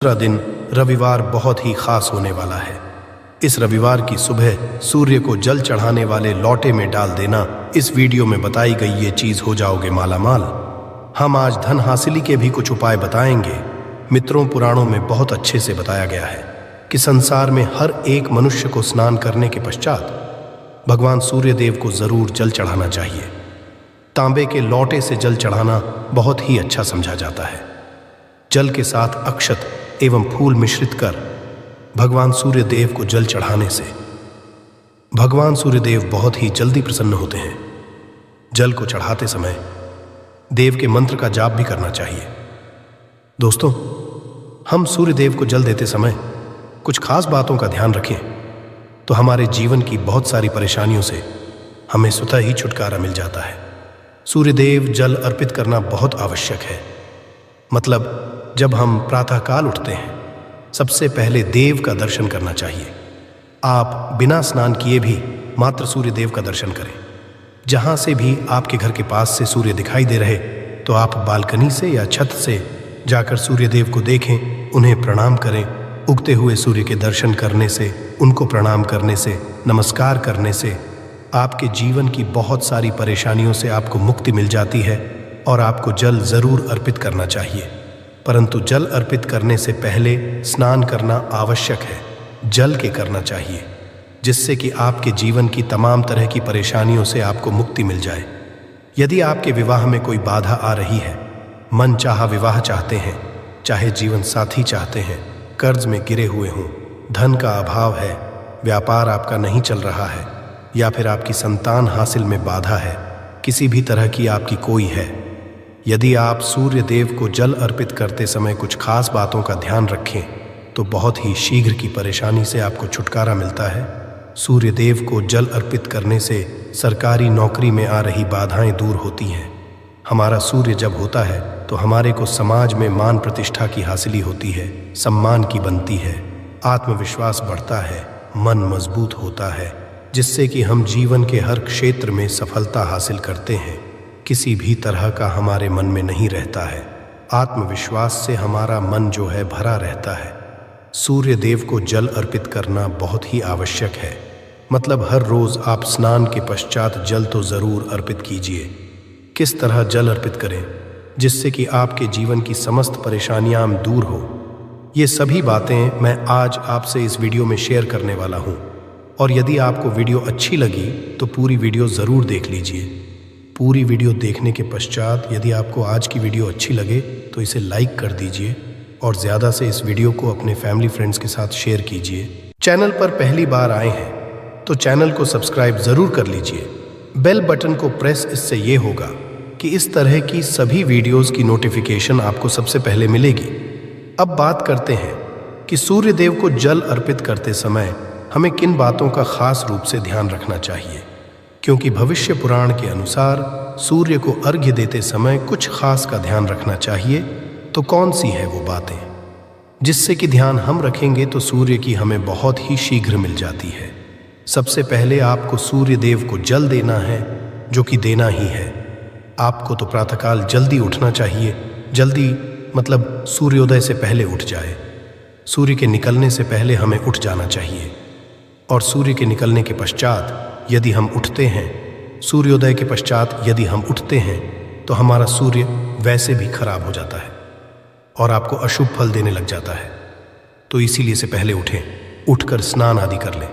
दूसरा दिन रविवार बहुत ही खास होने वाला है। इस रविवार की सुबह सूर्य को जल चढ़ाने वाले लौटे में डाल देना। इस वीडियो में बताई गई ये चीज हो जाओगे मालामाल। हम आज धन हासिली के भी कुछ उपाय बताएंगे। मित्रों, पुराणों में बहुत अच्छे से बताया गया है कि संसार में हर एक मनुष्य को स्नान करने के पश्चात भगवान सूर्य देव को जरूर जल चढ़ाना चाहिए। तांबे के लौटे से जल चढ़ाना बहुत ही अच्छा समझा जाता है। जल के साथ अक्षत एवं फूल मिश्रित कर भगवान सूर्य देव को जल चढ़ाने से भगवान सूर्य देव बहुत ही जल्दी प्रसन्न होते हैं। जल को चढ़ाते समय देव के मंत्र का जाप भी करना चाहिए। दोस्तों, हम सूर्य देव को जल देते समय कुछ खास बातों का ध्यान रखें तो हमारे जीवन की बहुत सारी परेशानियों से हमें स्वतः ही छुटकारा मिल जाता है। सूर्य देव जल अर्पित करना बहुत आवश्यक है। मतलब जब हम प्रातःकाल उठते हैं, सबसे पहले देव का दर्शन करना चाहिए। आप बिना स्नान किए भी मात्र सूर्य देव का दर्शन करें। जहां से भी आपके घर के पास से सूर्य दिखाई दे रहे तो आप बालकनी से या छत से जाकर सूर्य देव को देखें, उन्हें प्रणाम करें। उगते हुए सूर्य के दर्शन करने से, उनको प्रणाम करने से, नमस्कार करने से आपके जीवन की बहुत सारी परेशानियों से आपको मुक्ति मिल जाती है। और आपको जल जरूर अर्पित करना चाहिए, परंतु जल अर्पित करने से पहले स्नान करना आवश्यक है। जल के करना चाहिए, जिससे कि आपके जीवन की तमाम तरह की परेशानियों से आपको मुक्ति मिल जाए। यदि आपके विवाह में कोई बाधा आ रही है, मन चाहा विवाह चाहते हैं, चाहे जीवन साथी चाहते हैं, कर्ज में गिरे हुए हों, धन का अभाव है, व्यापार आपका नहीं चल रहा है, या फिर आपकी संतान हासिल में बाधा है, किसी भी तरह की आपकी कोई है, यदि आप सूर्य देव को जल अर्पित करते समय कुछ खास बातों का ध्यान रखें तो बहुत ही शीघ्र की परेशानी से आपको छुटकारा मिलता है। सूर्य देव को जल अर्पित करने से सरकारी नौकरी में आ रही बाधाएं दूर होती हैं। हमारा सूर्य जब होता है तो हमारे को समाज में मान प्रतिष्ठा की हासिली होती है, सम्मान की बनती है, आत्मविश्वास बढ़ता है, मन मजबूत होता है, जिससे कि हम जीवन के हर क्षेत्र में सफलता हासिल करते हैं। किसी भी तरह का हमारे मन में नहीं रहता है। आत्मविश्वास से हमारा मन जो है भरा रहता है। सूर्य देव को जल अर्पित करना बहुत ही आवश्यक है। मतलब हर रोज आप स्नान के पश्चात जल तो जरूर अर्पित कीजिए। किस तरह जल अर्पित करें जिससे कि आपके जीवन की समस्त परेशानियां दूर हो, ये सभी बातें मैं आज आपसे इस वीडियो में शेयर करने वाला हूँ। और यदि आपको वीडियो अच्छी लगी तो पूरी वीडियो ज़रूर देख लीजिए। पूरी वीडियो देखने के पश्चात यदि आपको आज की वीडियो अच्छी लगे तो इसे लाइक कर दीजिए और ज़्यादा से इस वीडियो को अपने फैमिली फ्रेंड्स के साथ शेयर कीजिए। चैनल पर पहली बार आए हैं तो चैनल को सब्सक्राइब ज़रूर कर लीजिए। बेल बटन को प्रेस, इससे ये होगा कि इस तरह की सभी वीडियोज़ की नोटिफिकेशन आपको सबसे पहले मिलेगी। अब बात करते हैं कि सूर्य देव को जल अर्पित करते समय हमें किन बातों का खास रूप से ध्यान रखना चाहिए, क्योंकि भविष्य पुराण के अनुसार सूर्य को अर्घ्य देते समय कुछ खास का ध्यान रखना चाहिए। तो कौन सी है वो बातें जिससे कि ध्यान हम रखेंगे तो सूर्य की हमें बहुत ही शीघ्र मिल जाती है। सबसे पहले आपको सूर्य देव को जल देना है, जो कि देना ही है। आपको तो प्रातःकाल जल्दी उठना चाहिए। जल्दी मतलब सूर्योदय से पहले उठ जाए। सूर्य के निकलने से पहले हमें उठ जाना चाहिए। और सूर्य के निकलने के पश्चात यदि हम उठते हैं, सूर्योदय के पश्चात यदि हम उठते हैं तो हमारा सूर्य वैसे भी खराब हो जाता है और आपको अशुभ फल देने लग जाता है। तो इसीलिए से पहले उठें, उठकर स्नान आदि कर लें।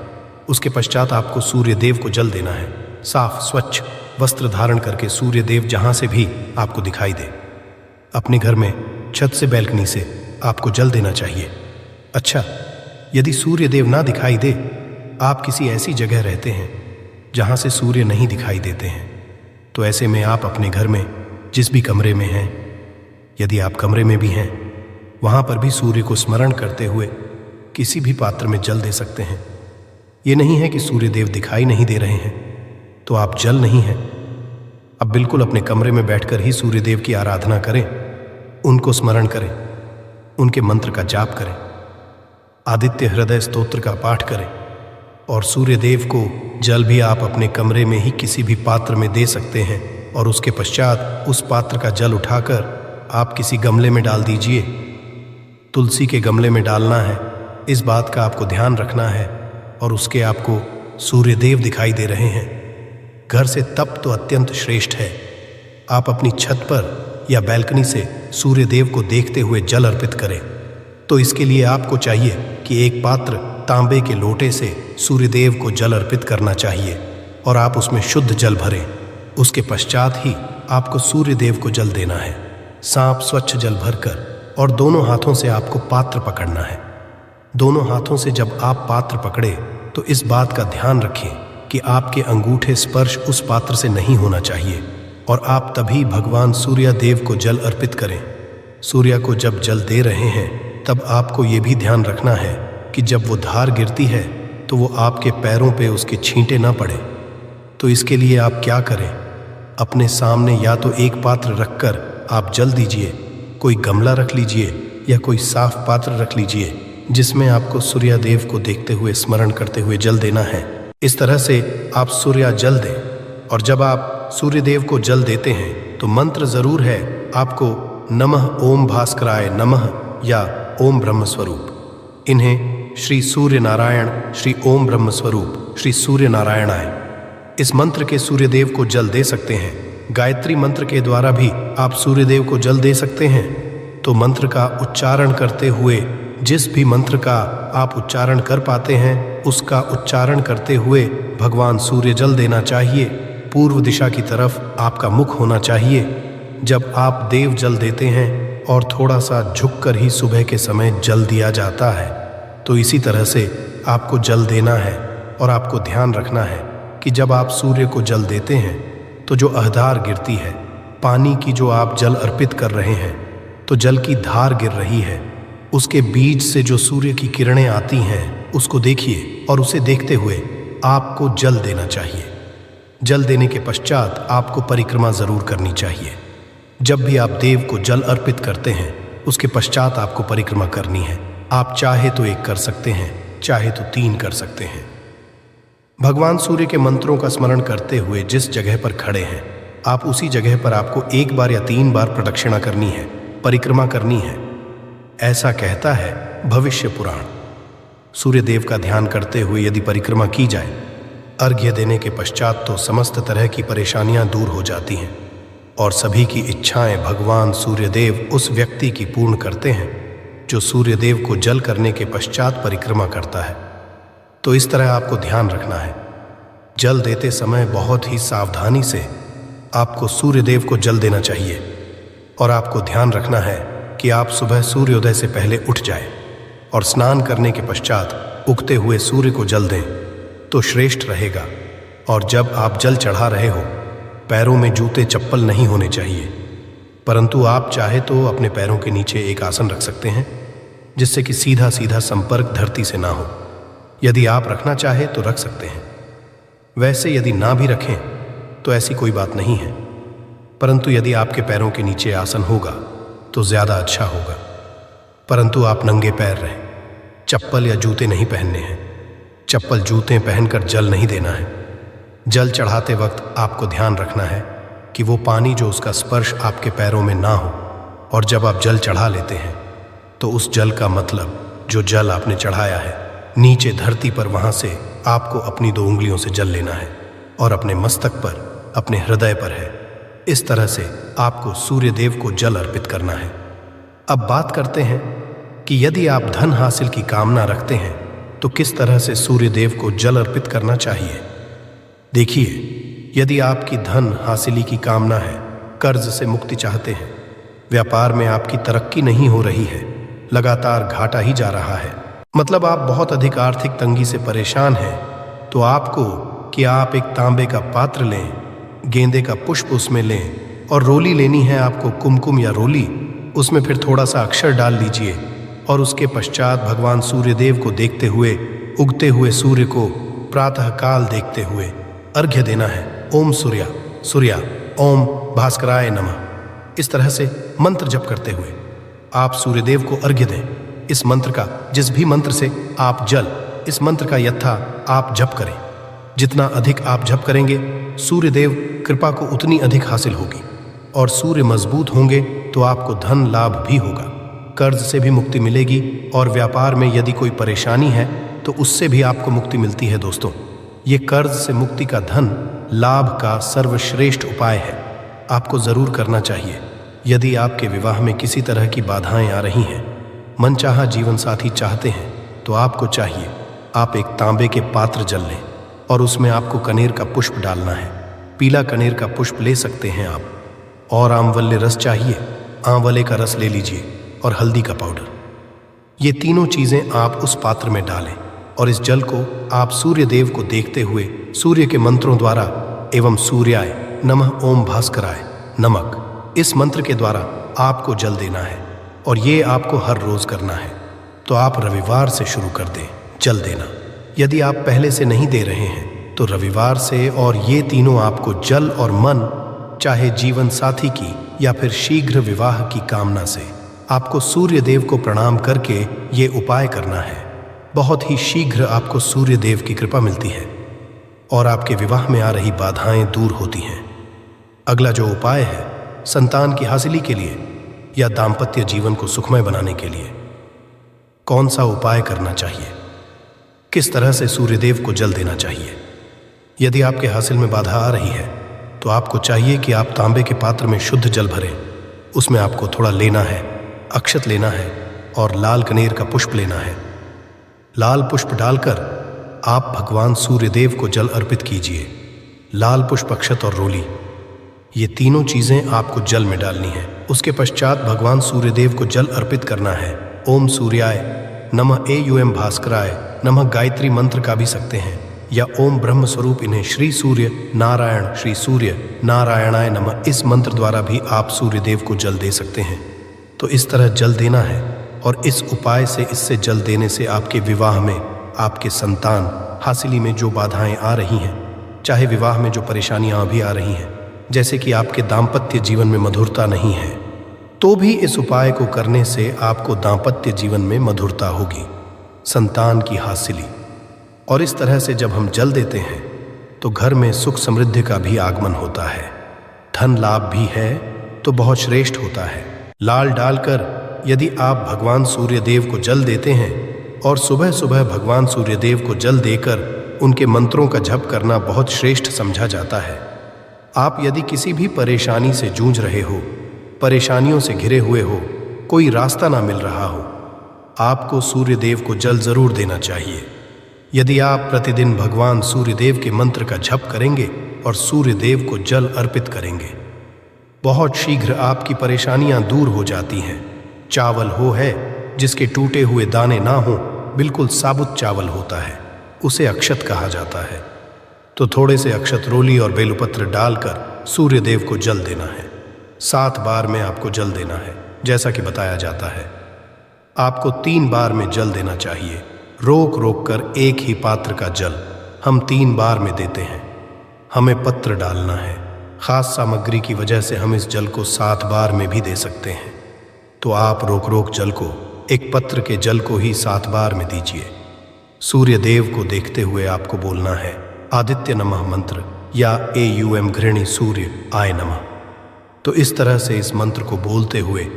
उसके पश्चात आपको सूर्य देव को जल देना है। साफ स्वच्छ वस्त्र धारण करके सूर्य देव जहाँ से भी आपको दिखाई दे, अपने घर में छत से, बैल्कनी से आपको जल देना चाहिए। अच्छा, यदि सूर्य देव ना दिखाई दे, आप किसी ऐसी जगह रहते हैं जहाँ से सूर्य नहीं दिखाई देते हैं, तो ऐसे में आप अपने घर में जिस भी कमरे में हैं, यदि आप कमरे में भी हैं, वहाँ पर भी सूर्य को स्मरण करते हुए किसी भी पात्र में जल दे सकते हैं। ये नहीं है कि सूर्य देव दिखाई नहीं दे रहे हैं तो आप जल नहीं हैं। अब बिल्कुल अपने कमरे में बैठकर ही सूर्य देव की आराधना करें, उनको स्मरण करें, उनके मंत्र का जाप करें, आदित्य हृदय स्तोत्र का पाठ करें। और सूर्य देव को जल भी आप अपने कमरे में ही किसी भी पात्र में दे सकते हैं। और उसके पश्चात उस पात्र का जल उठाकर आप किसी गमले में डाल दीजिए तुलसी के गमले में डालना है, इस बात का आपको ध्यान रखना है। और उसके आपको सूर्यदेव दिखाई दे रहे हैं। घर से तप तो अत्यंत श्रेष्ठ है। आप अपनी छत पर या बैल्कनी से सूर्यदेव को देखते हुए जल अर्पित करें। तो इसके लिए आपको चाहिए कि एक पात्र तांबे के लोटे से सूर्यदेव को जल अर्पित करना चाहिए और आप उसमें शुद्ध जल भरें। उसके पश्चात ही आपको सूर्यदेव को जल देना है। सांप स्वच्छ जल भरकर और दोनों हाथों से आपको पात्र पकड़ना है। दोनों हाथों से जब आप पात्र पकड़े तो इस बात का ध्यान रखें कि आपके अंगूठे स्पर्श उस पात्र से नहीं होना चाहिए और आप तभी भगवान सूर्यदेव को जल अर्पित करें। सूर्य को जब जल दे रहे हैं तब आपको ये भी ध्यान रखना है कि जब वो धार गिरती है तो वो आपके पैरों पे उसके छींटे ना पड़े। तो इसके लिए आप क्या करें, अपने सामने या तो एक पात्र रखकर आप जल दीजिए, कोई गमला रख लीजिए या कोई साफ पात्र रख लीजिए जिसमें आपको सूर्यदेव को देखते हुए स्मरण करते हुए जल देना है। इस तरह से आप सूर्य जल दें। और जब आप सूर्यदेव को जल देते हैं तो मंत्र जरूर है आपको नमः ओम भास्कराय नमः या ओम ब्रह्मस्वरूप। इन्हें श्री सूर्य नारायण, श्री ओम ब्रह्मस्वरूप, श्री सूर्य नारायणाय, इस मंत्र के सूर्यदेव को जल दे सकते हैं। गायत्री मंत्र के द्वारा भी आप सूर्यदेव को जल दे सकते हैं। तो मंत्र का उच्चारण करते हुए, जिस भी मंत्र का आप उच्चारण कर पाते हैं उसका उच्चारण करते हुए भगवान सूर्य जल देना चाहिए। पूर्व दिशा की तरफ आपका मुख होना चाहिए जब आप देव जल देते हैं और थोड़ा सा झुककर ही सुबह के समय जल दिया जाता है। तो इसी तरह से आपको जल देना है और आपको ध्यान रखना है कि जब आप सूर्य को जल देते हैं तो जो अहधार गिरती है, पानी की जो आप जल अर्पित कर रहे हैं, तो जल की धार गिर रही है, उसके बीच से जो सूर्य की किरणें आती हैं उसको देखिए और उसे देखते हुए आपको जल देना चाहिए। जल देने के पश्चात आपको परिक्रमा जरूर करनी चाहिए। जब भी आप देव को जल अर्पित करते हैं उसके पश्चात आपको परिक्रमा करनी है। आप चाहे तो 1 कर सकते हैं, चाहे तो 3 कर सकते हैं। भगवान सूर्य के मंत्रों का स्मरण करते हुए जिस जगह पर खड़े हैं आप उसी जगह पर आपको 1 बार या 3 बार प्रदक्षिणा करनी है, परिक्रमा करनी है। ऐसा कहता है भविष्य पुराण। सूर्यदेव का ध्यान करते हुए यदि परिक्रमा की जाए, अर्घ्य देने के पश्चात तो समस्त तरह की परेशानियां दूर हो जाती हैं और सभी की इच्छाएं भगवान सूर्यदेव उस व्यक्ति की पूर्ण करते हैं जो सूर्यदेव को जल करने के पश्चात परिक्रमा करता है। तो इस तरह आपको ध्यान रखना है। जल देते समय बहुत ही सावधानी से आपको सूर्यदेव को जल देना चाहिए और आपको ध्यान रखना है कि आप सुबह सूर्योदय से पहले उठ जाएं और स्नान करने के पश्चात उगते हुए सूर्य को जल दें तो श्रेष्ठ रहेगा। और जब आप जल चढ़ा रहे हो, पैरों में जूते चप्पल नहीं होने चाहिए, परंतु आप चाहे तो अपने पैरों के नीचे एक आसन रख सकते हैं जिससे कि सीधा सीधा संपर्क धरती से ना हो। यदि आप रखना चाहे तो रख सकते हैं। वैसे यदि ना भी रखें तो ऐसी कोई बात नहीं है, परंतु यदि आपके पैरों के नीचे आसन होगा तो ज़्यादा अच्छा होगा। परंतु आप नंगे पैर रहें, चप्पल या जूते नहीं पहनने हैं। चप्पल जूते पहनकर जल नहीं देना है। जल चढ़ाते वक्त आपको ध्यान रखना है कि वो पानी जो उसका स्पर्श आपके पैरों में ना हो। और जब आप जल चढ़ा लेते हैं तो उस जल का मतलब जो जल आपने चढ़ाया है नीचे धरती पर, वहाँ से आपको अपनी 2 उंगलियों से जल लेना है और अपने मस्तक पर, अपने हृदय पर है। इस तरह से आपको सूर्यदेव को जल अर्पित करना है। अब बात करते हैं कि यदि आप धन हासिल की कामना रखते हैं तो किस तरह से सूर्यदेव को जल अर्पित करना चाहिए। देखिए, यदि आपकी धन हासिली की कामना है, कर्ज से मुक्ति चाहते हैं, व्यापार में आपकी तरक्की नहीं हो रही है, लगातार घाटा ही जा रहा है, मतलब आप बहुत अधिक आर्थिक तंगी से परेशान हैं, तो आपको कि आप एक तांबे का पात्र लें, गेंदे का पुष्प उसमें लें और रोली लेनी है आपको, कुमकुम या रोली, उसमें फिर थोड़ा सा अक्षर डाल लीजिए और उसके पश्चात भगवान सूर्यदेव को देखते हुए, उगते हुए सूर्य को प्रातः काल देखते हुए अर्घ्य देना है। ओम सूर्या सूर्या, ओम भास्कराय नमः। इस तरह से मंत्र जप करते हुए आप सूर्यदेव को अर्घ्य दें। इस मंत्र का, जिस भी मंत्र से आप जल, इस मंत्र का यथा आप जप करें। जितना अधिक आप जप करेंगे, सूर्यदेव कृपा को उतनी अधिक हासिल होगी और सूर्य मजबूत होंगे तो आपको धन लाभ भी होगा। कर्ज से भी मुक्ति मिलेगी और व्यापार में यदि कोई परेशानी है तो उससे भी आपको मुक्ति मिलती है। दोस्तों, ये कर्ज से मुक्ति का धन लाभ का सर्वश्रेष्ठ उपाय है, आपको जरूर करना चाहिए। यदि आपके विवाह में किसी तरह की बाधाएं आ रही हैं, मनचाहा जीवन साथी चाहते हैं, तो आपको चाहिए आप एक तांबे के पात्र जल लें और उसमें आपको कनेर का पुष्प डालना है। पीला कनेर का पुष्प ले सकते हैं आप, और आंवले रस चाहिए, आंवले का रस ले लीजिए, और हल्दी का पाउडर। ये तीनों चीजें आप उस पात्र में डालें और इस जल को आप सूर्य देव को देखते हुए सूर्य के मंत्रों द्वारा एवं सूर्याय नमः ओम भास्कराय नमक, इस मंत्र के द्वारा आपको जल देना है और ये आपको हर रोज करना है। तो आप रविवार से शुरू कर दें जल देना। यदि आप पहले से नहीं दे रहे हैं तो रविवार से, और ये तीनों आपको जल और मन, चाहे जीवन साथी की या फिर शीघ्र विवाह की कामना से, आपको सूर्य देव को प्रणाम करके ये उपाय करना है। बहुत ही शीघ्र आपको सूर्य देव की कृपा मिलती है और आपके विवाह में आ रही बाधाएं दूर होती हैं। अगला जो उपाय है संतान की हासिली के लिए या दाम्पत्य जीवन को सुखमय बनाने के लिए, कौन सा उपाय करना चाहिए, किस तरह से सूर्यदेव को जल देना चाहिए। यदि आपके हासिल में बाधा आ रही है तो आपको चाहिए कि आप तांबे के पात्र में शुद्ध जल भरें। उसमें आपको थोड़ा लेना है, अक्षत लेना है और लाल कनेर का पुष्प लेना है। लाल पुष्प डालकर आप भगवान सूर्यदेव को जल अर्पित कीजिए। लाल पुष्प, अक्षत और रोली, ये तीनों चीजें आपको जल में डालनी है। उसके पश्चात भगवान सूर्यदेव को जल अर्पित करना है। ओम सूर्याय नमः एयूएम भास्कराय नमः गायत्री मंत्र का भी सकते हैं, या ओम ब्रह्म स्वरूप इन्हें श्री सूर्य नारायण श्री सूर्य नारायणाय नमः, इस मंत्र द्वारा भी आप सूर्यदेव को जल दे सकते हैं। तो इस तरह जल देना है और इस उपाय से, इससे जल देने से आपके विवाह में, आपके संतान हासिली में जो बाधाएं आ रही हैं, चाहे विवाह में जो परेशानियां अभी आ रही हैं, जैसे कि आपके दाम्पत्य जीवन में मधुरता नहीं है, तो भी इस उपाय को करने से आपको दाम्पत्य जीवन में मधुरता होगी, संतान की हासिली। और इस तरह से जब हम जल देते हैं तो घर में सुख समृद्धि का भी आगमन होता है, धन लाभ भी है तो बहुत श्रेष्ठ होता है। लाल डालकर यदि आप भगवान सूर्यदेव को जल देते हैं और सुबह सुबह भगवान सूर्यदेव को जल देकर उनके मंत्रों का जप करना बहुत श्रेष्ठ समझा जाता है। आप यदि किसी भी परेशानी से जूझ रहे हो, परेशानियों से घिरे हुए हो, कोई रास्ता ना मिल रहा हो, आपको सूर्यदेव को जल जरूर देना चाहिए। यदि आप प्रतिदिन भगवान सूर्यदेव के मंत्र का जप करेंगे और सूर्यदेव को जल अर्पित करेंगे, बहुत शीघ्र आपकी परेशानियां दूर हो जाती हैं। चावल हो है जिसके टूटे हुए दाने ना हो, बिल्कुल साबुत चावल होता है, उसे अक्षत कहा जाता है। तो थोड़े से अक्षत, रोली और बेलपत्र डालकर सूर्यदेव को जल देना है। 7 बार में आपको जल देना है, जैसा कि बताया जाता है। आपको 3 बार में जल देना चाहिए। रोक रोक कर एक ही पात्र का जल हम 3 बार में देते हैं। हमें पत्र डालना है, खास सामग्री की वजह से हम इस जल को 7 बार में भी दे सकते हैं। तो आप रोक रोक जल को, एक पत्र के जल को ही 7 बार में दीजिए। सूर्य देव को देखते हुए आपको बोलना है आदित्य नमः मंत्र या एयूएम घृणी सूर्य आय नमः। तो इस तरह से इस मंत्र को बोलते हुए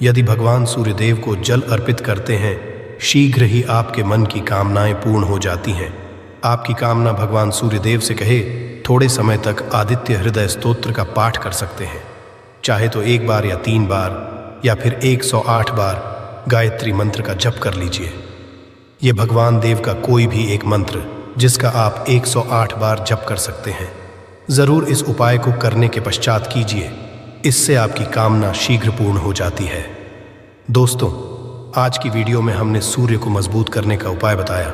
यदि भगवान सूर्यदेव को जल अर्पित करते हैं, शीघ्र ही आपके मन की कामनाएं पूर्ण हो जाती हैं। आपकी कामना भगवान सूर्यदेव से कहे, थोड़े समय तक आदित्य हृदय स्तोत्र का पाठ कर सकते हैं, चाहे तो 1 बार या 3 बार या फिर 108 बार गायत्री मंत्र का जप कर लीजिए। ये भगवान देव का कोई भी एक मंत्र जिसका आप 108 बार जप कर सकते हैं। जरूर इस उपाय को करने के पश्चात कीजिए, इससे आपकी कामना शीघ्र पूर्ण हो जाती है। दोस्तों, आज की वीडियो में हमने सूर्य को मजबूत करने का उपाय बताया।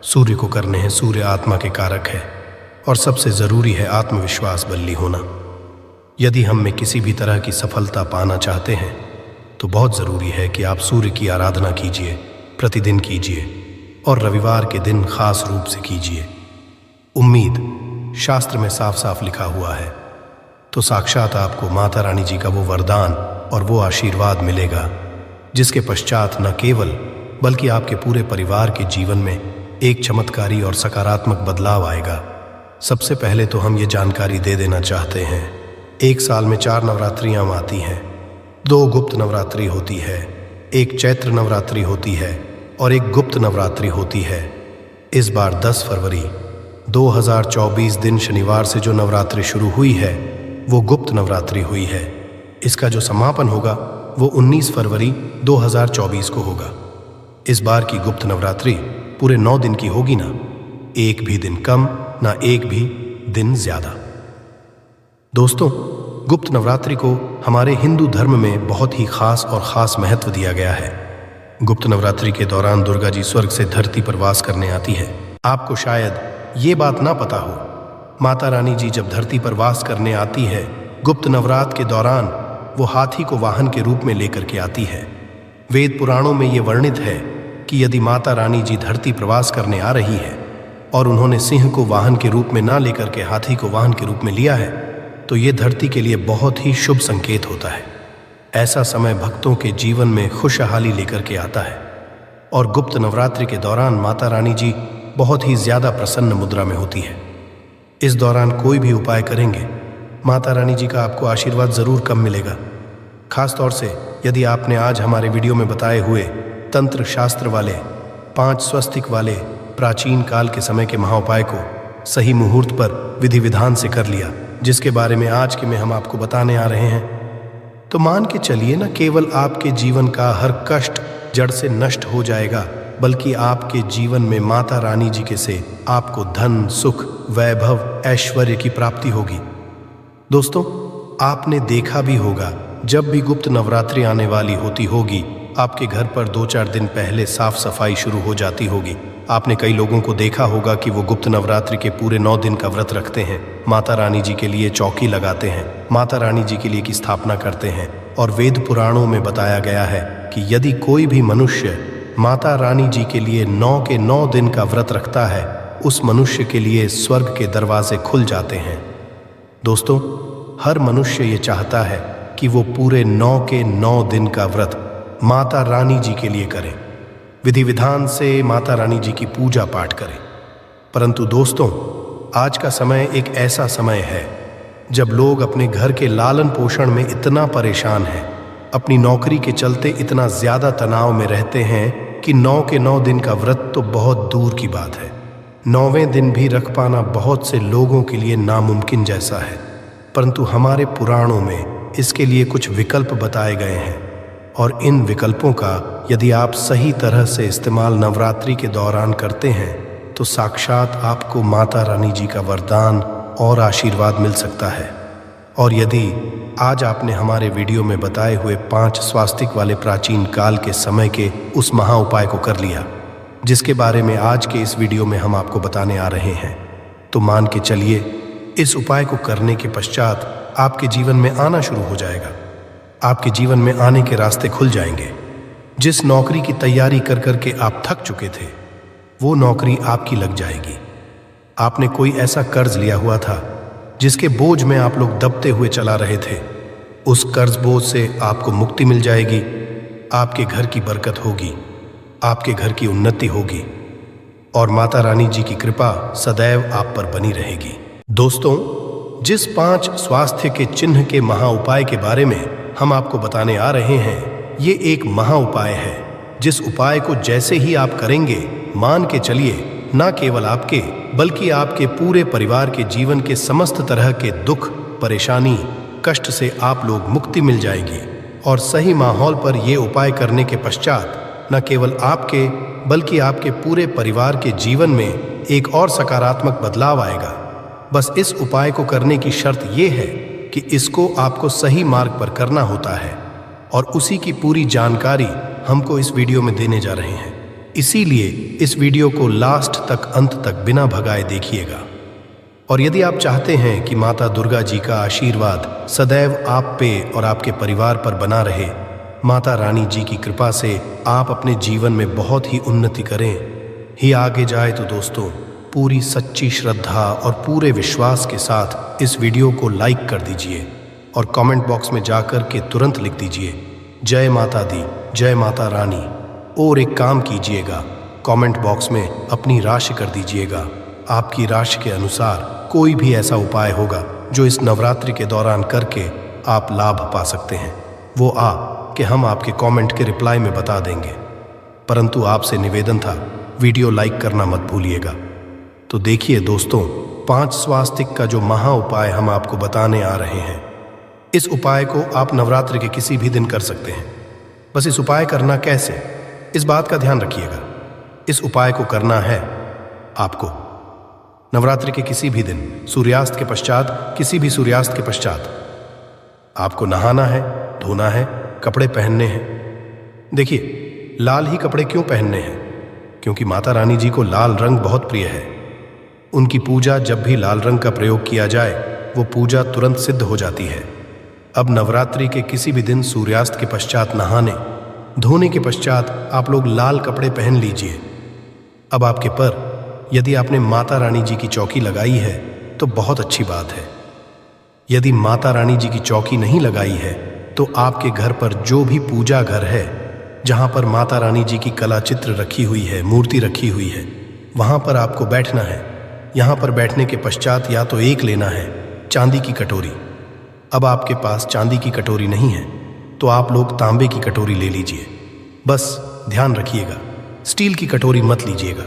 सूर्य को करने हैं, सूर्य आत्मा के कारक है और सबसे जरूरी है आत्मविश्वास बल्ली होना। यदि हम में किसी भी तरह की सफलता पाना चाहते हैं तो बहुत जरूरी है कि आप सूर्य की आराधना कीजिए, प्रतिदिन कीजिए और रविवार के दिन खास रूप से कीजिए। उम्मीद शास्त्र में साफ साफ लिखा हुआ है, तो साक्षात आपको माता रानी जी का वो वरदान और वो आशीर्वाद मिलेगा जिसके पश्चात न केवल बल्कि आपके पूरे परिवार के जीवन में एक चमत्कारी और सकारात्मक बदलाव आएगा। सबसे पहले तो हम ये जानकारी दे देना चाहते हैं, 1 साल में 4 नवरात्रियां आती हैं, 2 गुप्त नवरात्रि होती है, एक चैत्र नवरात्रि होती है और एक गुप्त नवरात्रि होती है। इस बार 10 फरवरी 2024 दिन शनिवार से जो नवरात्रि शुरू हुई है वो गुप्त नवरात्रि हुई है। इसका जो समापन होगा वो 19 फरवरी 2024 को होगा। इस बार की गुप्त नवरात्रि पूरे 9 दिन की होगी ना एक भी दिन कम ना एक भी दिन ज्यादा। दोस्तों, गुप्त नवरात्रि को हमारे हिंदू धर्म में बहुत ही खास और ख़ास महत्व दिया गया है। गुप्त नवरात्रि के दौरान दुर्गा जी स्वर्ग से धरती पर वास करने आती है। आपको शायद ये बात ना पता हो, माता रानी जी जब धरती पर वास करने आती है गुप्त नवरात्र के दौरान वो हाथी को वाहन के रूप में लेकर के आती है। वेद पुराणों में ये वर्णित है कि यदि माता रानी जी धरती पर वास करने आ रही है और उन्होंने सिंह को वाहन के रूप में ना लेकर के हाथी को वाहन के रूप में लिया है तो ये धरती के लिए बहुत ही शुभ संकेत होता है। ऐसा समय भक्तों के जीवन में खुशहाली लेकर के आता है। और गुप्त नवरात्रि के दौरान माता रानी जी बहुत ही ज़्यादा प्रसन्न मुद्रा में होती है। इस दौरान कोई भी उपाय करेंगे माता रानी जी का आपको आशीर्वाद ज़रूर कम मिलेगा। खास तौर से यदि आपने आज हमारे वीडियो में बताए हुए तंत्र शास्त्र वाले 5 स्वस्तिक वाले प्राचीन काल के समय के महाउपाय को सही मुहूर्त पर विधि विधान से कर लिया, जिसके बारे में आज के में हम आपको बताने आ रहे हैं, तो मान के चलिए न केवल आपके जीवन का हर कष्ट जड़ से नष्ट हो जाएगा, बल्कि आपके जीवन में माता रानी जी के से आपको धन, सुख, वैभव, ऐश्वर्य की प्राप्ति होगी। दोस्तों, आपने देखा भी होगा जब भी गुप्त नवरात्रि आने वाली होती होगी आपके घर पर 2-4 दिन पहले साफ सफाई शुरू हो जाती होगी। आपने कई लोगों को देखा होगा कि वो गुप्त नवरात्रि के पूरे 9 दिन का व्रत रखते हैं, माता रानी जी के लिए चौकी लगाते हैं, माता रानी जी के लिए की स्थापना करते हैं। और वेद पुराणों में बताया गया है कि यदि कोई भी मनुष्य माता रानी जी के लिए 9 के 9 दिन का व्रत रखता है उस मनुष्य के लिए स्वर्ग के दरवाजे खुल जाते हैं। दोस्तों, हर मनुष्य ये चाहता है कि वो पूरे 9 के 9 दिन का व्रत माता रानी जी के लिए करें, विधि विधान से माता रानी जी की पूजा पाठ करें। परंतु दोस्तों, आज का समय एक ऐसा समय है जब लोग अपने घर के लालन पोषण में इतना परेशान हैं, अपनी नौकरी के चलते इतना ज़्यादा तनाव में रहते हैं कि 9 के 9 दिन का व्रत तो बहुत दूर की बात है, 9वें दिन भी रख पाना बहुत से लोगों के लिए नामुमकिन जैसा है। परंतु हमारे पुराणों में इसके लिए कुछ विकल्प बताए गए हैं और इन विकल्पों का यदि आप सही तरह से इस्तेमाल नवरात्रि के दौरान करते हैं तो साक्षात आपको माता रानी जी का वरदान और आशीर्वाद मिल सकता है। और यदि आज आपने हमारे वीडियो में बताए हुए 5 स्वास्तिक वाले प्राचीन काल के समय के उस महा उपाय को कर लिया, जिसके बारे में आज के इस वीडियो में हम आपको बताने आ रहे हैं, तो मान के चलिए इस उपाय को करने के पश्चात आपके जीवन में आना शुरू हो जाएगा। आपके जीवन में आने के रास्ते खुल जाएंगे। जिस नौकरी की तैयारी कर करके आप थक चुके थे वो नौकरी आपकी लग जाएगी। आपने कोई ऐसा कर्ज लिया हुआ था जिसके बोझ में आप लोग दबते हुए चला रहे थे, उस कर्ज बोझ से आपको मुक्ति मिल जाएगी। आपके घर की बरकत होगी, आपके घर की उन्नति होगी और माता रानी जी की कृपा सदैव आप पर बनी रहेगी। दोस्तों, जिस 5 स्वास्थ्य के चिन्ह के महा उपाय के बारे में हम आपको बताने आ रहे हैं, ये एक महा उपाय है जिस उपाय को जैसे ही आप करेंगे मान के चलिए न केवल आपके बल्कि आपके पूरे परिवार के जीवन के समस्त तरह के दुख, परेशानी, कष्ट से आप लोग मुक्ति मिल जाएगी। और सही माहौल पर ये उपाय करने के पश्चात न केवल आपके बल्कि आपके पूरे परिवार के जीवन में एक और सकारात्मक बदलाव आएगा। बस इस उपाय को करने की शर्त ये है कि इसको आपको सही मार्ग पर करना होता है और उसी की पूरी जानकारी हमको इस वीडियो में देने जा रहे हैं। इसीलिए इस वीडियो को लास्ट तक, अंत तक बिना भगाए देखिएगा। और यदि आप चाहते हैं कि माता दुर्गा जी का आशीर्वाद सदैव आप पे और आपके परिवार पर बना रहे, माता रानी जी की कृपा से आप अपने जीवन में बहुत ही उन्नति करें, ही आगे जाए, तो दोस्तों पूरी सच्ची श्रद्धा और पूरे विश्वास के साथ इस वीडियो को लाइक कर दीजिए और कमेंट बॉक्स में जाकर के तुरंत लिख दीजिए जय माता दी, जय माता रानी। और एक काम कीजिएगा, कमेंट बॉक्स में अपनी राशि कर दीजिएगा। आपकी राशि के अनुसार कोई भी ऐसा उपाय होगा जो इस नवरात्रि के दौरान करके आप लाभ पा सकते हैं, वो आप कि हम आपके कमेंट के रिप्लाई में बता देंगे, परंतु आपसे निवेदन था वीडियो लाइक करना मत भूलिएगा। तो देखिए दोस्तों, 5 स्वास्तिक का जो महा उपाय हम आपको बताने आ रहे हैं। इस उपाय को आप नवरात्रि के किसी भी दिन कर सकते हैं। बस इस उपाय करना कैसे, इस बात का ध्यान रखिएगा। इस उपाय को करना है आपको नवरात्रि के किसी भी दिन, सूर्यास्त के पश्चात, किसी भी सूर्यास्त के पश्चात आपको नहाना है, धोना है, कपड़े पहनने हैं। देखिए, लाल ही कपड़े क्यों पहनने हैं? क्योंकि माता रानी जी को लाल रंग बहुत प्रिय है। उनकी पूजा जब भी लाल रंग का प्रयोग किया जाए वो पूजा तुरंत सिद्ध हो जाती है। अब नवरात्रि के किसी भी दिन सूर्यास्त के पश्चात नहाने धोने के पश्चात आप लोग लाल कपड़े पहन लीजिए। अब आपके पर यदि आपने माता रानी जी की चौकी लगाई है तो बहुत अच्छी बात है। यदि माता रानी जी की चौकी नहीं लगाई है तो आपके घर पर जो भी पूजा घर है, जहां पर माता रानी जी की कला चित्र रखी हुई है, मूर्ति रखी हुई है, वहां पर आपको बैठना है। यहां पर बैठने के पश्चात या तो एक लेना है चांदी की कटोरी। अब आपके पास चांदी की कटोरी नहीं है तो आप लोग तांबे की कटोरी ले लीजिए। बस ध्यान रखिएगा, स्टील की कटोरी मत लीजिएगा।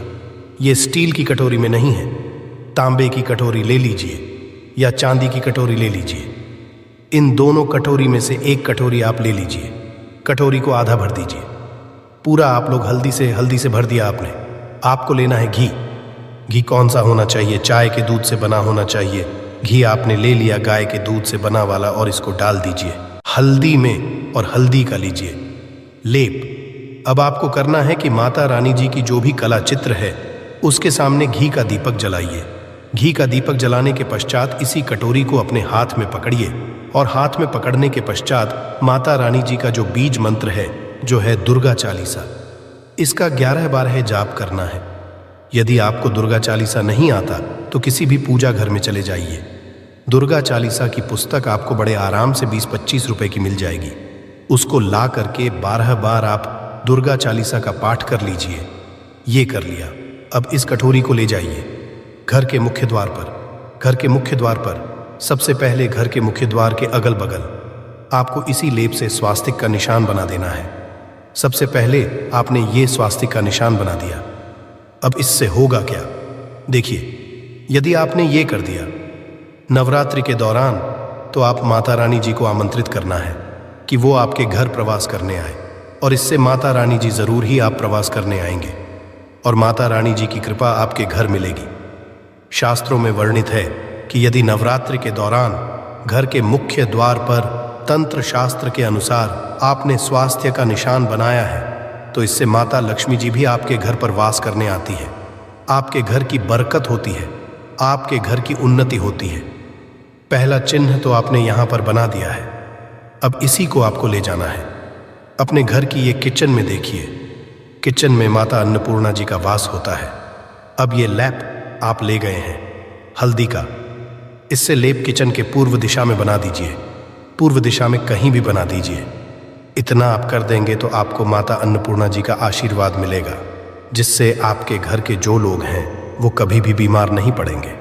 ये स्टील की कटोरी में नहीं है, तांबे की कटोरी ले लीजिए या चांदी की कटोरी ले लीजिए। इन दोनों कटोरी में से एक कटोरी आप ले लीजिए। कटोरी को आधा भर दीजिए। पूरा आप लोग हल्दी से भर दिया आपने। आपको लेना है घी। घी कौन सा होना चाहिए? चाय के दूध से बना होना चाहिए। घी आपने ले लिया गाय के दूध से बना वाला और इसको डाल दीजिए हल्दी में और हल्दी का लीजिए लेप। अब आपको करना है कि माता रानी जी की जो भी कला चित्र है उसके सामने घी का दीपक जलाइए। घी का दीपक जलाने के पश्चात इसी कटोरी को अपने हाथ में पकड़िए और हाथ में पकड़ने के पश्चात माता रानी जी का जो बीज मंत्र है, जो है दुर्गा चालीसा, इसका 11-12 जाप करना है। यदि आपको दुर्गा चालीसा नहीं आता तो किसी भी पूजा घर में चले जाइए। दुर्गा चालीसा की पुस्तक आपको बड़े आराम से 20-25 रुपए की मिल जाएगी। उसको ला करके 12 बार आप दुर्गा चालीसा का पाठ कर लीजिए। ये कर लिया। अब इस कटोरी को ले जाइए घर के मुख्य द्वार पर। घर के मुख्य द्वार पर सबसे पहले घर के मुख्य द्वार के अगल बगल आपको इसी लेप से स्वास्तिक का निशान बना देना है। सबसे पहले आपने ये स्वास्तिक का निशान बना दिया। अब इससे होगा क्या? देखिए, यदि आपने ये कर दिया, नवरात्रि के दौरान तो आप माता रानी जी को आमंत्रित करना है कि वो आपके घर प्रवास करने आए, और इससे माता रानी जी जरूर ही आप प्रवास करने आएंगे और माता रानी जी की कृपा आपके घर मिलेगी। शास्त्रों में वर्णित है कि यदि नवरात्रि के दौरान घर के मुख्य द्वार पर तंत्र शास्त्र के अनुसार आपने स्वास्थ्य का निशान बनाया है तो इससे माता लक्ष्मी जी भी आपके घर पर वास करने आती है। आपके घर की बरकत होती है, आपके घर की उन्नति होती है। पहला चिन्ह तो आपने यहाँ पर बना दिया है। अब इसी को आपको ले जाना है अपने घर की ये किचन में। देखिए, किचन में माता अन्नपूर्णा जी का वास होता है। अब ये लेप आप ले गए हैं हल्दी का, इससे लेप किचन के पूर्व दिशा में बना दीजिए। पूर्व दिशा में कहीं भी बना दीजिए। इतना आप कर देंगे तो आपको माता अन्नपूर्णा जी का आशीर्वाद मिलेगा, जिससे आपके घर के जो लोग हैं वो कभी भी बीमार नहीं पड़ेंगे।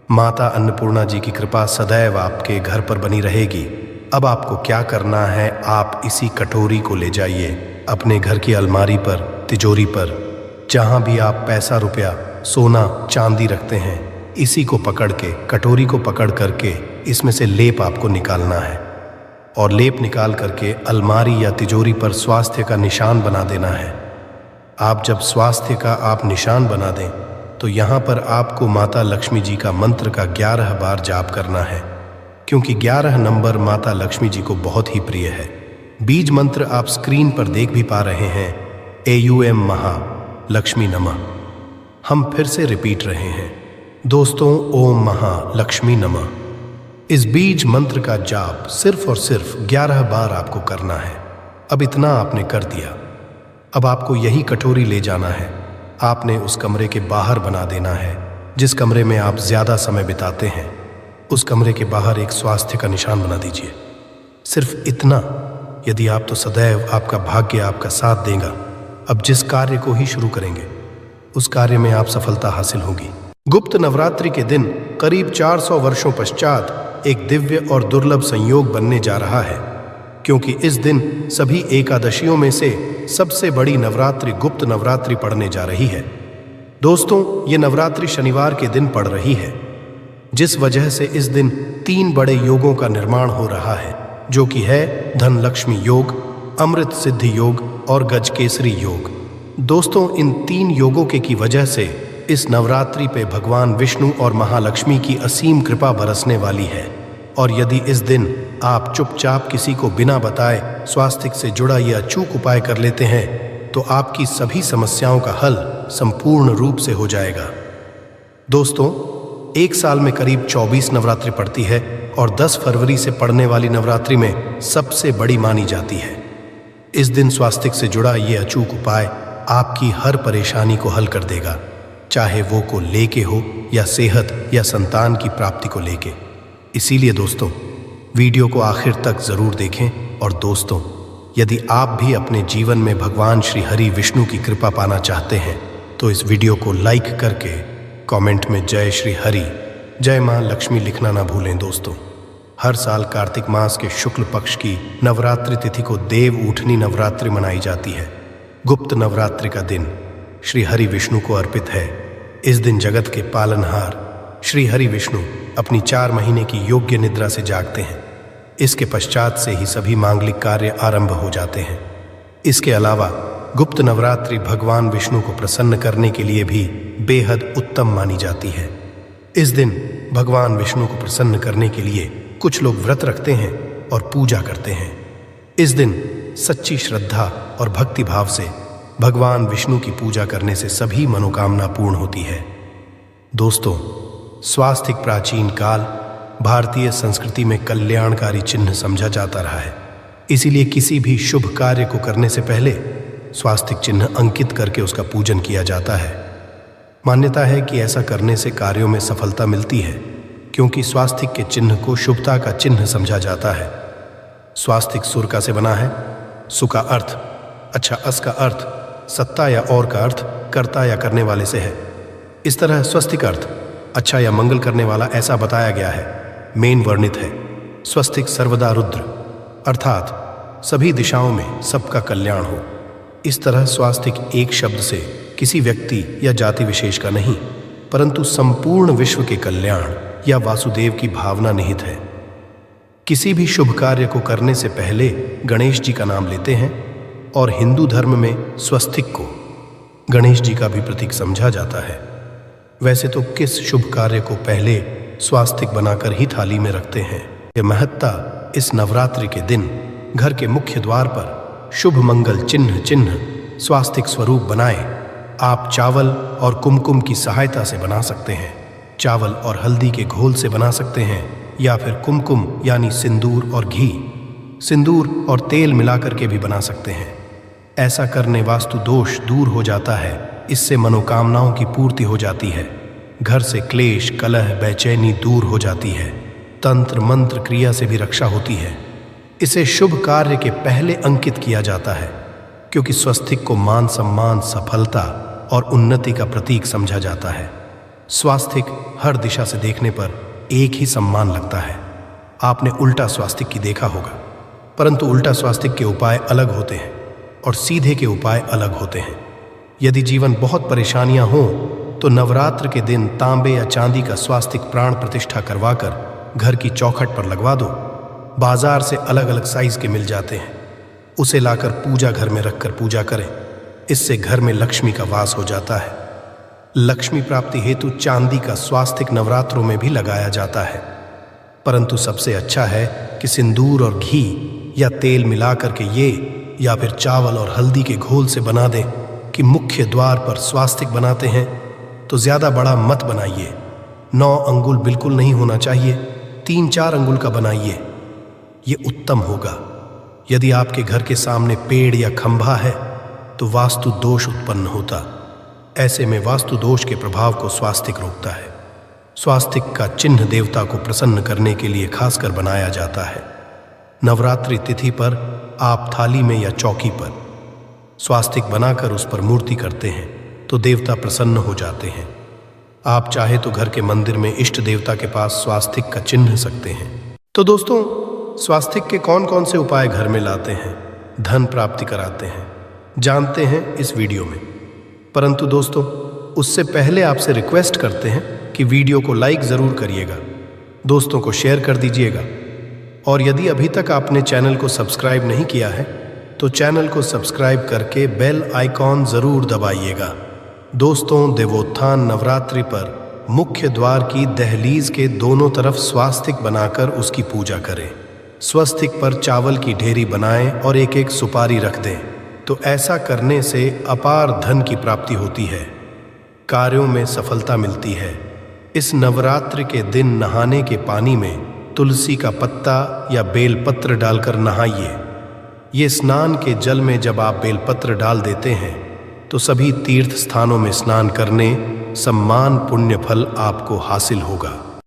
माता अन्नपूर्णा जी की कृपा सदैव आपके घर पर बनी रहेगी। अब आपको क्या करना है, आप इसी कटोरी को ले जाइए अपने घर की अलमारी पर, तिजोरी पर, जहाँ भी आप पैसा, रुपया, सोना, चांदी रखते हैं, इसी को पकड़ के, कटोरी को पकड़ करके इसमें से लेप आपको निकालना है और लेप निकाल करके अलमारी या तिजोरी पर स्वास्थ्य का निशान बना देना है। आप जब स्वास्थ्य का आप निशान बना दें तो यहाँ पर आपको माता लक्ष्मी जी का मंत्र का 11 बार जाप करना है, क्योंकि 11 नंबर माता लक्ष्मी जी को बहुत ही प्रिय है। बीज मंत्र आप स्क्रीन पर देख भी पा रहे हैं, AUM महा लक्ष्मी नमः। हम फिर से रिपीट रहे हैं दोस्तों, ओम महा लक्ष्मी नमः। इस बीज मंत्र का जाप सिर्फ और सिर्फ 11 बार आपको करना है। अब इतना आपने कर दिया। अब आपको यही कटोरी ले जाना है, आपने उस कमरे के बाहर बना देना है जिस कमरे में आप ज्यादा समय बिताते हैं। उस कमरे के बाहर एक स्वास्थ्य का निशान बना दीजिए। सिर्फ इतना। यदि आप तो सदैव आपका भाग्य आपका साथ देगा। अब जिस कार्य को ही शुरू करेंगे उस कार्य में आप सफलता हासिल होगी। गुप्त नवरात्रि के दिन करीब 400 वर्षों पश्चात एक दिव्य और दुर्लभ संयोग बनने जा रहा है, क्योंकि इस दिन सभी एकादशियों में से सबसे बड़ी नवरात्रि गुप्त नवरात्रि पड़ने जा रही है। दोस्तों, ये नवरात्रि शनिवार के दिन पड़ रही है, जिस वजह से इस दिन 3 बड़े योगों का निर्माण हो रहा है, जो कि है धन लक्ष्मी योग, अमृत सिद्धि योग और गजकेसरी योग। दोस्तों, इन 3 योगों की वजह से इस नवरात्रि पे भगवान विष्णु और महालक्ष्मी की असीम कृपा बरसने वाली है। और यदि इस दिन आप चुपचाप किसी को बिना बताए स्वास्तिक से जुड़ा यह अचूक उपाय कर लेते हैं तो आपकी सभी समस्याओं का हल संपूर्ण रूप से हो जाएगा। दोस्तों, एक साल में करीब 24 नवरात्रि पड़ती है और 10 फरवरी से पड़ने वाली नवरात्रि में सबसे बड़ी मानी जाती है। इस दिन स्वास्तिक से जुड़ा ये अचूक उपाय आपकी हर परेशानी को हल कर देगा, चाहे वो को लेके हो या सेहत या संतान की प्राप्ति को लेके। इसीलिए दोस्तों, वीडियो को आखिर तक जरूर देखें। और दोस्तों, यदि आप भी अपने जीवन में भगवान श्री हरि विष्णु की कृपा पाना चाहते हैं तो इस वीडियो को लाइक करके कमेंट में जय श्री हरि, जय मां लक्ष्मी लिखना ना भूलें। दोस्तों, हर साल कार्तिक मास के शुक्ल पक्ष की नवरात्रि तिथि को देव उठनी नवरात्रि मनाई जाती है। गुप्त नवरात्रि का दिन श्री हरि विष्णु को अर्पित है। इस दिन जगत के पालनहार श्री हरि विष्णु अपनी 4 महीने की योग्य निद्रा से जागते हैं। इसके पश्चात से ही सभी मांगलिक कार्य आरंभ हो जाते हैं। इसके अलावा गुप्त नवरात्रि भगवान विष्णु को प्रसन्न करने के लिए भी बेहद उत्तम मानी जाती है। इस दिन भगवान विष्णु को प्रसन्न करने के लिए कुछ लोग व्रत रखते हैं और पूजा करते हैं। इस दिन सच्ची श्रद्धा और भक्ति भाव से भगवान विष्णु की पूजा करने से सभी मनोकामना पूर्ण होती है। दोस्तों, स्वास्तिक प्राचीन काल भारतीय संस्कृति में कल्याणकारी चिन्ह समझा जाता रहा है। इसीलिए किसी भी शुभ कार्य को करने से पहले स्वास्तिक चिन्ह अंकित करके उसका पूजन किया जाता है। मान्यता है कि ऐसा करने से कार्यों में सफलता मिलती है, क्योंकि स्वास्तिक के चिन्ह को शुभता का चिन्ह समझा जाता है। स्वास्तिक सुर का से बना है। सु का अर्थ अच्छा, अस का अर्थ सत्ता या और का अर्थ कर्ता या करने वाले से है। इस तरह स्वस्तिक अर्थ अच्छा या मंगल करने वाला ऐसा बताया गया है। मेन वर्णित है स्वस्तिक सर्वदा रुद्र, अर्थात सभी दिशाओं में सबका कल्याण हो। इस तरह स्वास्तिक एक शब्द से किसी व्यक्ति या जाति विशेष का नहीं, परंतु संपूर्ण विश्व के कल्याण या वासुदेव की भावना निहित है। किसी भी शुभ कार्य को करने से पहले गणेश जी का नाम लेते हैं और हिंदू धर्म में स्वस्तिक को गणेश जी का भी प्रतीक समझा जाता है। वैसे तो किस शुभ कार्य को पहले स्वास्तिक बनाकर ही थाली में रखते हैं। यह महत्ता इस नवरात्रि के दिन घर के मुख्य द्वार पर शुभ मंगल चिन्ह स्वास्तिक स्वरूप बनाए आप चावल और कुमकुम की सहायता से बना सकते हैं। चावल और हल्दी के घोल से बना सकते हैं, या फिर कुमकुम यानी सिंदूर और घी, सिंदूर और तेल मिलाकर के भी बना सकते हैं। ऐसा करने वास्तु दोष दूर हो जाता है। इससे मनोकामनाओं की पूर्ति हो जाती है। घर से क्लेश, कलह, बेचैनी दूर हो जाती है। तंत्र मंत्र क्रिया से भी रक्षा होती है। इसे शुभ कार्य के पहले अंकित किया जाता है, क्योंकि स्वस्तिक को मान सम्मान, सफलता और उन्नति का प्रतीक समझा जाता है। स्वास्तिक हर दिशा से देखने पर एक ही सम्मान लगता है। आपने उल्टा स्वास्तिक की देखा होगा, परंतु उल्टा स्वास्तिक के उपाय अलग होते हैं और सीधे के उपाय अलग होते हैं। यदि जीवन बहुत परेशानियां हों तो नवरात्र के दिन तांबे या चांदी का स्वास्तिक प्राण प्रतिष्ठा करवाकर घर की चौखट पर लगवा दो। बाजार से अलग अलग साइज के मिल जाते हैं। उसे लाकर पूजा घर में रखकर पूजा करें। इससे घर में लक्ष्मी का वास हो जाता है। लक्ष्मी प्राप्ति हेतु चांदी का स्वास्तिक नवरात्रों में भी लगाया जाता है, परंतु सबसे अच्छा है कि सिंदूर और घी या तेल मिलाकर के ये या फिर चावल और हल्दी के घोल से बना दें। कि मुख्य द्वार पर स्वास्तिक बनाते हैं तो ज्यादा बड़ा मत बनाइए। 9 अंगुल बिल्कुल नहीं होना चाहिए, 3-4 अंगुल का बनाइए, ये उत्तम होगा। यदि आपके घर के सामने पेड़ या खंभा है तो वास्तु दोष उत्पन्न होता। ऐसे में वास्तु दोष के प्रभाव को स्वास्तिक रोकता है। स्वास्तिक का चिन्ह देवता को प्रसन्न करने के लिए खासकर बनाया जाता है। नवरात्रि तिथि पर आप थाली में या चौकी पर स्वास्तिक बनाकर उस पर मूर्ति करते हैं तो देवता प्रसन्न हो जाते हैं। आप चाहे तो घर के मंदिर में इष्ट देवता के पास स्वास्तिक का चिन्ह सकते हैं। तो दोस्तों, स्वास्तिक के कौन कौन से उपाय घर में लाते हैं, धन प्राप्ति कराते हैं, जानते हैं इस वीडियो में। परंतु दोस्तों, उससे पहले आपसे रिक्वेस्ट करते हैं कि वीडियो को लाइक ज़रूर करिएगा, दोस्तों को शेयर कर दीजिएगा, और यदि अभी तक आपने चैनल को सब्सक्राइब नहीं किया है तो चैनल को सब्सक्राइब करके बेल आइकॉन ज़रूर दबाइएगा। दोस्तों, देवोत्थान नवरात्रि पर मुख्य द्वार की दहलीज के दोनों तरफ स्वास्तिक बनाकर उसकी पूजा करें। स्वस्तिक पर चावल की ढेरी बनाएं और एक एक सुपारी रख दें, तो ऐसा करने से अपार धन की प्राप्ति होती है, कार्यों में सफलता मिलती है। इस नवरात्रि के दिन नहाने के पानी में तुलसी का पत्ता या बेलपत्र डालकर नहाइए। ये स्नान के जल में जब आप बेलपत्र डाल देते हैं तो सभी तीर्थ स्थानों में स्नान करने सम्मान पुण्य फल आपको हासिल होगा।